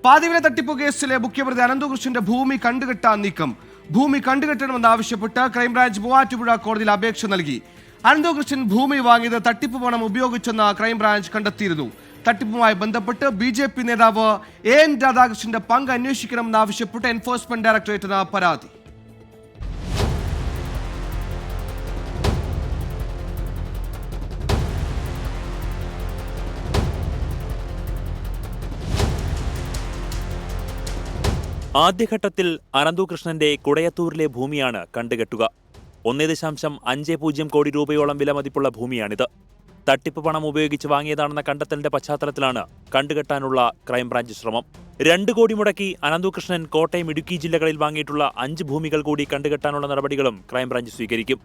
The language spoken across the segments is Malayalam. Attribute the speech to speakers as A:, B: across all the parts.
A: പാതിവില തട്ടിപ്പ് കേസിലെ മുഖ്യപ്രതി അനന്തകൃഷ്ണന്റെ ഭൂമി കണ്ടുകെട്ടാൻ നീക്കം. ഭൂമി കണ്ടുകെട്ടണമെന്നാവശ്യപ്പെട്ട് ക്രൈംബ്രാഞ്ച് മൂവാറ്റുപുഴ കോടതിയിൽ അപേക്ഷ നൽകി. അനന്തകൃഷ്ണൻ ഭൂമി വാങ്ങിയത് തട്ടിപ്പ് പണം ഉപയോഗിച്ചെന്ന് ക്രൈംബ്രാഞ്ച് കണ്ടെത്തിയിരുന്നു. തട്ടിപ്പുമായി ബന്ധപ്പെട്ട് BJP നേതാവ് AN രാധാകൃഷ്ണന്റെ പങ്ക് അന്വേഷിക്കണമെന്നാവശ്യപ്പെട്ട് എൻഫോഴ്സ്മെന്റ് ഡയറക്ടറേറ്റിന് പരാതി.
B: ആദ്യഘട്ടത്തിൽ അനന്തകൃഷ്ണന്റെ കുടയത്തൂരിലെ ഭൂമിയാണ് കണ്ടുകെട്ടുക. 1.50 കോടി രൂപയോളം വിലമതിപ്പുള്ള ഭൂമിയാണിത്. തട്ടിപ്പ് പണം ഉപയോഗിച്ച് വാങ്ങിയതാണെന്ന കണ്ടെത്തലിന്റെ പശ്ചാത്തലത്തിലാണ് കണ്ടുകെട്ടാനുള്ള ക്രൈംബ്രാഞ്ച് ശ്രമം. 2 കോടി മുടക്കി അനന്തകൃഷ്ണൻ കോട്ടയം, ഇടുക്കി ജില്ലകളിൽ വാങ്ങിയിട്ടുള്ള 5 ഭൂമികൾ കൂടി കണ്ടുകെട്ടാനുള്ള നടപടികളും ക്രൈംബ്രാഞ്ച് സ്വീകരിക്കും.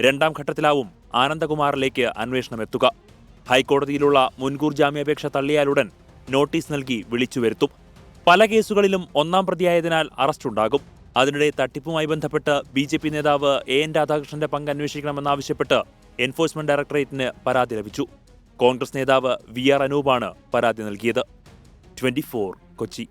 B: 2ാം ഘട്ടത്തിലാവും ആനന്ദകുമാറിലേക്ക് അന്വേഷണം എത്തുക. ഹൈക്കോടതിയിലുള്ള മുൻകൂർ ജാമ്യാപേക്ഷ തള്ളിയാലുടൻ നോട്ടീസ് നൽകി വിളിച്ചുവരുത്തും. പല കേസുകളിലും 1ാം പ്രതിയായതിനാൽ അറസ്റ്റുണ്ടാകും. അതിനിടെ തട്ടിപ്പുമായി ബന്ധപ്പെട്ട് BJP നേതാവ് AN രാധാകൃഷ്ണന്റെ പങ്ക് അന്വേഷിക്കണമെന്നാവശ്യപ്പെട്ട് എൻഫോഴ്സ്മെന്റ് ഡയറക്ടറേറ്റിന് പരാതി ലഭിച്ചു. കോൺഗ്രസ് നേതാവ് VR അനൂപാണ് പരാതി നൽകിയത്. 24 കൊച്ചി.